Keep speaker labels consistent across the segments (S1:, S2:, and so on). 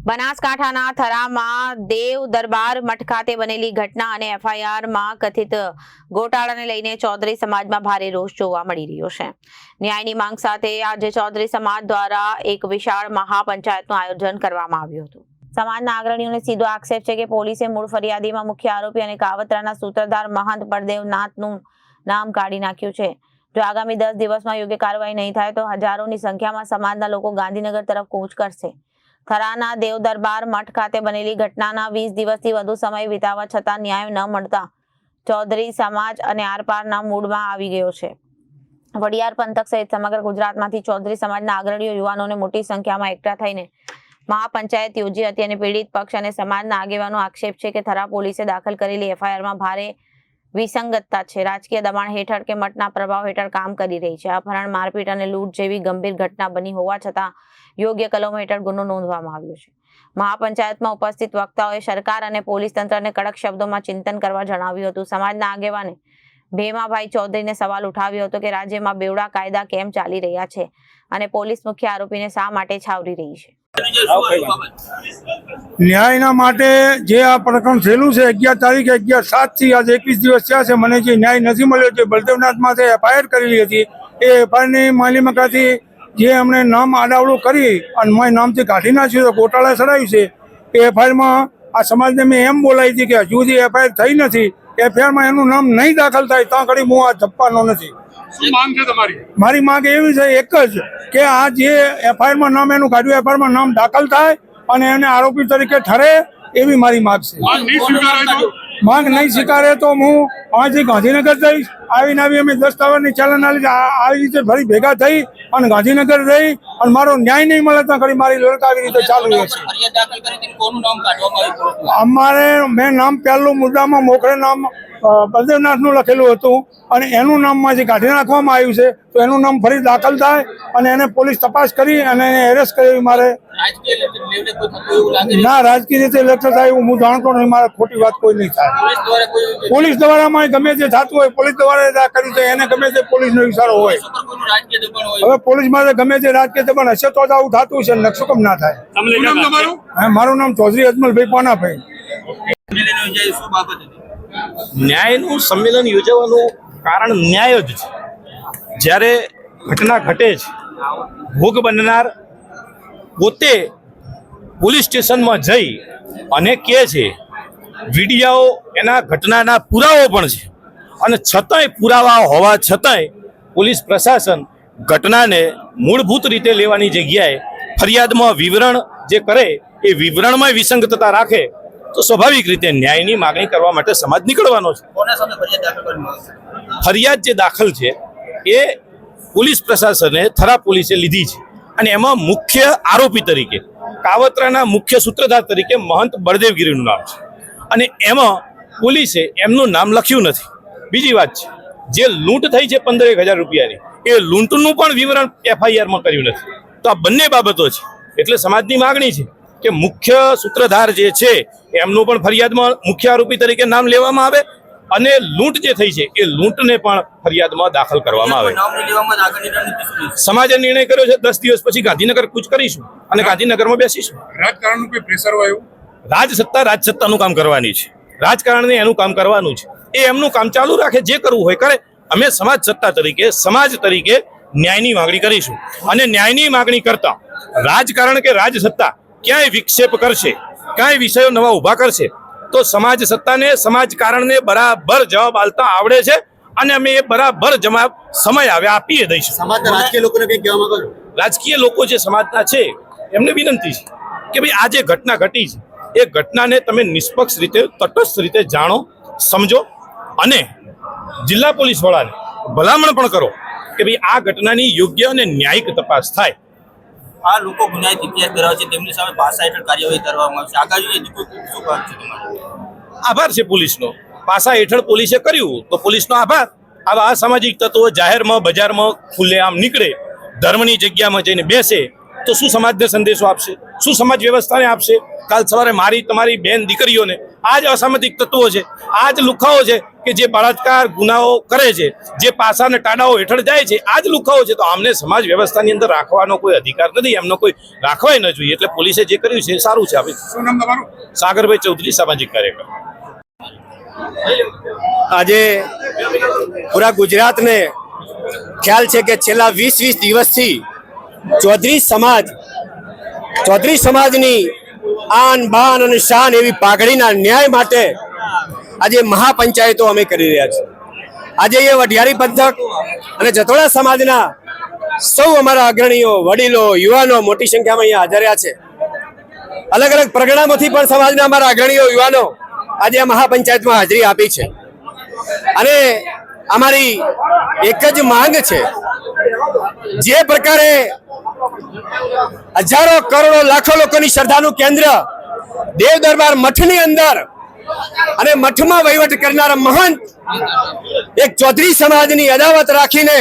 S1: બનાસકાંઠાના થરામાં દેવ દરબાર મઠ ખાતે બનેલી ઘટના અને એફઆઈઆરમાં કથિત ગોટાળાને લઈને ચૌધરી સમાજમાં ભારે રોષ જોવા મળી રહ્યો છે। ન્યાયની માંગ સાથે આજે ચૌધરી સમાજ દ્વારા એક વિશાળ મહાપંચાયતનું આયોજન કરવામાં આવ્યું હતું। સમાજના અગ્રણીઓને સીધો આક્ષેપ છે કે પોલીસે મૂળ ફરિયાદીમાં મુખ્ય આરોપી અને કાવતરાના સૂત્રધાર મહંત બળદેવનાથનું નામ કાઢી નાખ્યું છે। જો આગામી 10 દિવસમાં યોગ્ય કાર્યવાહી નહીં થાય તો હજારોની સંખ્યામાં સમાજના લોકો ગાંધીનગર તરફ કૂચ કરશે। થરાના દેવ દરબાર મઠ ખાતે બનેલી ઘટનાના 20 દિવસથી વધુ સમય વિતાવવા છતાં ન્યાય ન મળતા ચૌધરી સમાજ અને આરપારના મૂડમાં આવી ગયો છે। વડિયાર પંથક સહિત સમગ્ર ગુજરાતમાંથી ચૌધરી સમાજના અગ્રણીઓ યુવાનોને મોટી સંખ્યામાં એકઠા થઈને મહાપંચાયત યોજી હતી અને પીડિત પક્ષ અને સમાજના આગેવાનો આક્ષેપ છે કે થરા પોલીસે દાખલ કરેલી એફઆઈઆરમાં ભારે વિસંગતતા છે। રાજકીય દબાણ હેઠળ કે મઠના પ્રભાવ હેઠળ કામ કરી રહી છે। અપહરણ, મારપીટ અને લૂંટ જેવી ગંભીર ઘટના બની હોવા છતાં યોગ્ય કલમો હેઠળ ગુનો નોંધવામાં આવ્યો છે। મહાપંચાયતમાં ઉપસ્થિત વક્તાઓએ સરકાર અને પોલીસ તંત્રને કડક શબ્દોમાં ચિંતન કરવા જણાવ્યું હતું। સમાજના આગેવાને ભેમાભાઈ ચૌધરીને સવાલ ઉઠાવ્યો હતો કે રાજ્યમાં બેવડા કાયદા કેમ ચાલી રહ્યા છે અને પોલીસ મુખ્ય આરોપીને શા માટે છાવરી રહી છે।
S2: ન્યાયના માટે જે આ પ્રકરણ થયેલું છે 11 તારીખે 11/7 થી આજે 21 દિવસ થયા છે। મને જે ન્યાય નથી મળ્યો છે બળદેવનાથમાં જે એફઆઈઆર કરેલી હતી એ એફઆઈઆરની માલિમકાથી જે અમને નામ આડાવડું કરી અને મેં નામથી કાઢી નાખ્યું તો ગોટાળા ચડાવ્યું છે। એ એફઆઈઆરમાં આ સમાજને મેં એમ બોલાવી હતી કે હજુ સુધી એફઆઈઆર થઈ નથી, એફઆઈઆરમાં એનું નામ નહીં દાખલ થાય ત્યાં ઘડી હું આ જપવાનો નથી। મારી માંગ એવી છે એક જ કે આ જે એફઆઈઆરમાં નામ એનું કાઢ્યું એફઆઈઆરમાં નામ દાખલ થાય અને એને આરોપી તરીકે ઠરે એવી મારી માંગ છે। માંગ નહીં સ્વીકારે તો હું અહીંથી ગાંધીનગર જઈશ। આવીને અમે દસ્તાવેજની ચાલન આવી રીતે ફરી ભેગા થઈ અને ગાંધીનગર રહી અને મારો ન્યાય નહીં મળે તો ઘડી મારી લડત આવી રીતે ચાલુ રહેશે। અમારે મેં નામ પહેલું મુદ્દામાં મોખરે નામ બળદેવનાથનું લખેલું હતું અને એનું નામમાંથી કાઢી નાખવામાં આવ્યું છે તો એનું નામ ફરી દાખલ થાય અને એને પોલીસ તપાસ કરી અને એને એરેસ્ટ કરી મારે ના રાજકીય રીતે લેટર થાય એવું હું જાણતો નહીં। મારે ખોટી વાત કોઈ નહીં થાય। પોલીસ દ્વારામાં ગમે તે થતું હોય પોલીસ દ્વારા કર્યું છે એને ગમે તે પોલીસનો ઇશારો હોય। હવે પોલીસમાં ગમે તે રાજકીય દબાણ હશે તો આવું થતું છે, નકશો કેમ ના થાય। મારું નામ ચૌધરી અજમલભાઈ પાનાભાઈ।
S3: ન્યાયનું સંમેલન યોજવાનું કારણ ન્યાય જ છે। જ્યારે ઘટના ઘટે છે ભોગ બનનાર પોતે પોલીસ સ્ટેશનમાં જઈ અને કહે છે, વિડીયો એના ઘટનાના પુરાવો પણ છે અને છતાંય પુરાવા હોવા છતાંય પોલીસ પ્રશાસન ઘટનાને મૂળભૂત રીતે લેવાની જગ્યાએ ફરિયાદમાં વિવરણ જે કરે એ વિવરણમાં વિસંગતતા રાખે તો સ્વાભાવિક રીતે ન્યાયની માગણી કરવા માટે સમાજ નીકળવાનો છે। ફરિયાદ જે દાખલ છે એ પોલીસ પ્રશાસને થરા પોલીસે લીધી છે અને એમાં મુખ્ય આરોપી તરીકે કાવતરાના મુખ્ય સૂત્રધાર તરીકે મહંત બળદેવગીરીનું નામ છે અને એમાં પોલીસે એમનું નામ લખ્યું નથી। બીજી વાત છે જે લૂંટ થઈ છે 15,000 રૂપિયાની એ લૂંટનું પણ વિવરણ એફઆઈઆરમાં કર્યું નથી। તો આ બંને બાબતો છે એટલે સમાજની માગણી છે કે મુખ્ય સૂત્રધાર જે છે એમનું પણ ફરિયાદમાં મુખ્ય આરોપી તરીકે નામ લેવામાં આવે અને લૂંટ જે થઈ છે એ લૂંટને પણ ફરિયાદમાં દાખલ કરવામાં આવે। સમાજે નિર્ણય કર્યો છે 10 દિવસ પછી ગાંધીનગર કૂચ કરીશું અને ગાંધીનગરમાં બેસીશું।
S2: રાજકારણનું કોઈ પ્રેશર હોય
S3: રાજસત્તાનું કામ કરવાની છે, રાજકારણને એનું કામ કરવાનું છે, એ એમનું કામ ચાલુ રાખે, જે કરવું હોય કરે। અમે સમાજ સત્તા તરીકે સમાજ તરીકે ન્યાયની માગણી કરીશું અને ન્યાયની માગણી કરતા રાજકારણ કે રાજસત્તા ક્યાંય વિક્ષેપ કરશે, ક્યાંય વિષયો નવા ઉભા કરશે તો સમાજ સત્તાને સમાજ કારણને બરાબર જવાબ આલતા આવડે છે અને અમે એ બરાબર જવાબ સમય આવે આપીએ દઈશું।
S4: સમાજના રાજકીય લોકોને કંઈ કહેવા માંગો છો?
S3: રાજકીય લોકો જે સમાજના છે એમને વિનંતી છે કે ભાઈ આ જે ઘટના ઘટી છે એ ઘટનાને તમે નિષ્પક્ષ રીતે તટસ્થ રીતે જાણો, સમજો અને જિલ્લા પોલીસ વડાને ભલામણ પણ કરો કે ભાઈ આ ઘટનાની યોગ્ય અને ન્યાયિક તપાસ થાય।
S4: આ લોકો ગુનાહિત ઇતિહાસ ધરાવે છે તેમની સામે પાસા હેઠળ કાર્યવાહી કરવામાં આવશે। આગામી શું કામ છે તમારો?
S3: આભાર છે પોલીસનો, પાસા હેઠળ પોલીસે કર્યું તો પોલીસનો આભાર। આવા અસામાજિક તત્વો જાહેરમાં બજારમાં ખુલ્લેઆમ નીકળે, ધર્મની જગ્યામાં જઈને બેસે તો શું સમાજને સંદેશો આપશે, શું સમાજ વ્યવસ્થાને આપશે? કાલ સવારે મારી તમારી બેન દીકરીઓને આ જ અસામાજિક તત્વો છે, આ જ લુખાઓ છે કે જે બળાત્કાર ગુનાઓ કરે છે, જે પાસાને ટાડાઓ હેઠળ જાય છે, આ જ લુખાઓ છે. તો આમને સમાજ વ્યવસ્થાની અંદર રાખવાનો કોઈ અધિકાર નથી, એમનો કોઈ રાખવાય ન જોઈએ. એટલે પોલીસે જે કર્યું છે એ સારું છે. આપણે
S2: શું નામ તમારું?
S3: સાગરભાઈ ચૌધરી, સામાજિક કાર્યકર.
S5: આજે પૂરા ગુજરાતને ખ્યાલ છે કે છેલ્લા 20 દિવસથી ચૌધરી સમાજની આન બાન અને શાન એવી પાઘડીના ન્યાય માટે આજે મહાપંચાયતો અમે કરી રહ્યા છીએ. આજે એ વઢિયારી પંથક અને જતોડા સમાજના સૌ અમારા અગ્રણીઓ, વડીલો, યુવાનો મોટી સંખ્યામાં અહીંયા હાજર રહ્યા છે. અલગ અલગ પરગણામાંથી પણ સમાજના અમારા અગ્રણીઓ, યુવાનો આજે આ મહાપંચાયતમાં હાજરી આપી છે. અને અમારી એક જ માંગ છે, જે પ્રકારે હજારો કરોડો લાખો લોકોની શ્રદ્ધાનું કેન્દ્ર દેવ દરબાર મઠની અંદર અને મઠમાં વહીવટ કરનારા મહંત એક ચૌધરી સમાજની અદાવત રાખીને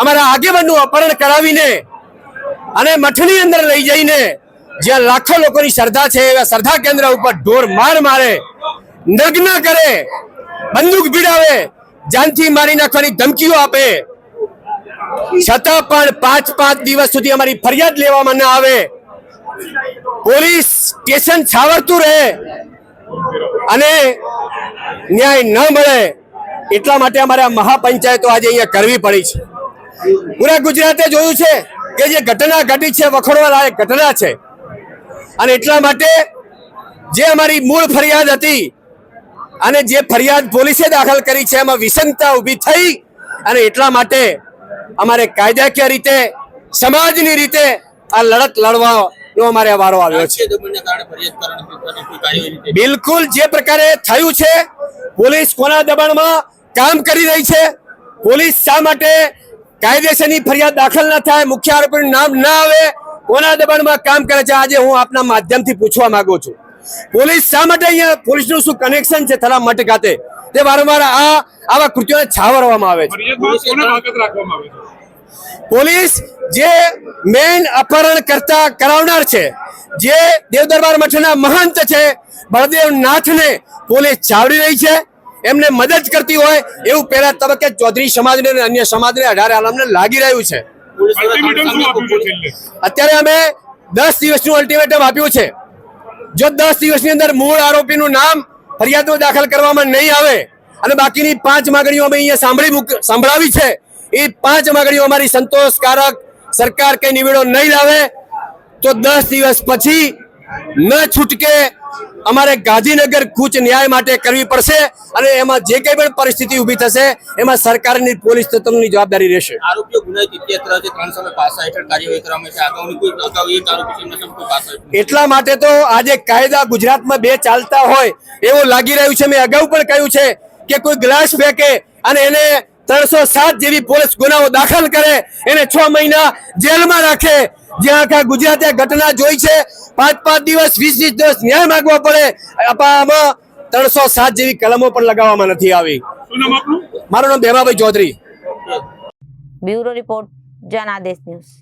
S5: અમારા આગેવાનનું અપહરણ કરાવીને અને મઠની અંદર લઈ જઈને જ્યાં લાખો લોકોની શ્રદ્ધા છે એવા શ્રદ્ધા કેન્દ્ર ઉપર ઢોર મારે, નગ્ન કરે, બંદૂક ભીડાવે, જાનથી મારી નાખવાની ધમકીઓ આપે, છતાં પણ 5 દિવસ સુધી અમારી ફરિયાદ લેવામાં ન આવે, પોલીસ સ્ટેશન છાવરતું રહે અને ન્યાય ન મળે, એટલા માટે અમારે આ મહાપંચાયતો આજે અહીંયા કરવી પડી છે. પૂરા ગુજરાતે જોયું છે કે જે ઘટના ઘટી છે વખોડવા લાયક ઘટના છે. અને એટલા માટે જે અમારી મૂળ ફરિયાદ હતી અને જે ફરિયાદ પોલીસે દાખલ કરી છે એમાં વિસંગતતા ઊભી થઈ અને એટલા માટે અમારે કાયદાકીય રીતે, સમાજની રીતે આ લડત લડવાનો અમારે વારો આવ્યો છે. બિલકુલ જે પ્રકારે થયું છે, પોલીસ કોના દબાણમાં કામ કરી રહી છે, પોલીસ શા માટે કાયદેસરની ફરિયાદ દાખલ ન થાય, મુખ્ય આરોપીનું નામ ન આવે, કોના દબાણમાં કામ કરે છે, આજે હું આપના માધ્યમથી પૂછવા માંગુ છું. પોલીસ શા માટે અહીંયા, પોલીસનું શું કનેક્શન છે થરા મઠ ખાતે, તે વારંવાર આવા કૃત્યોને છાવરવામાં આવે છે. પોલીસ જે મેન અપહરણ કરાવનાર છે, જે દેવ દરબાર મઠના મહંત છે બળદેવ નાથને પોલીસ છાવરી રહી છે, એમને મદદ કરતી હોય એવું પહેલા તબક્કે ચૌધરી સમાજને અને અન્ય સમાજને 18 આલમને લાગી રહ્યું છે. અત્યારે અમે 10 દિવસનું અલ્ટિમેટમ આપ્યું છે. જો 10 દિવસની અંદર મૂળ આરોપીનું નામ ફરિયાદો દાખલ કરવામાં નહીં આવે અને બાકીની 5 માંગણીઓ અમે અહીંયા સંભળાવી છે, એ 5 માંગણીઓ અમારી સંતોષકારક સરકાર કઈ નિવેડો નહીં લાવે તો 10 દિવસ પછી ન છૂટકે અમારે ગાંધીનગર કૂચ ન્યાય માટે કરવી પડશે. અને એમાં જે કઈ પણ પરિસ્થિતિ ઊભી થશે એમાં સરકારની, પોલીસ તંત્રની જવાબદારી રહેશે.
S4: આરોપીઓ ગુનાહિત ઇતિહાસ ધરાવે છે, 3 સામે પાસા હેઠળ કાર્યવાહી કરવામાં છે. અગાઉ એક આરોપી છે, એમના સામે કોઈ પાસા હેઠળ.
S5: એટલા માટે તો આજે કાયદા ગુજરાતમાં બે ચાલતા હોય એવું લાગી રહ્યું છે. મેં અગાઉ પણ કહ્યું છે કે કોઈ ગ્લાસ ફેંકે અને એને 307 જેવી પોલીસ ગુનાઓ દાખલ કરે, એને 6 મહિના જેલમાં રાખે. જ્યાં આખા ગુજરાતે ઘટના જોઈ છે, 5 દિવસ 20 દિવસ ન્યાય માંગવા પડે, આમાં 307 જેવી કલમો પણ લગાવવામાં નથી આવી. મારું નામ Bhemabhai Chaudhary.
S1: Bureau report, Janadesh news.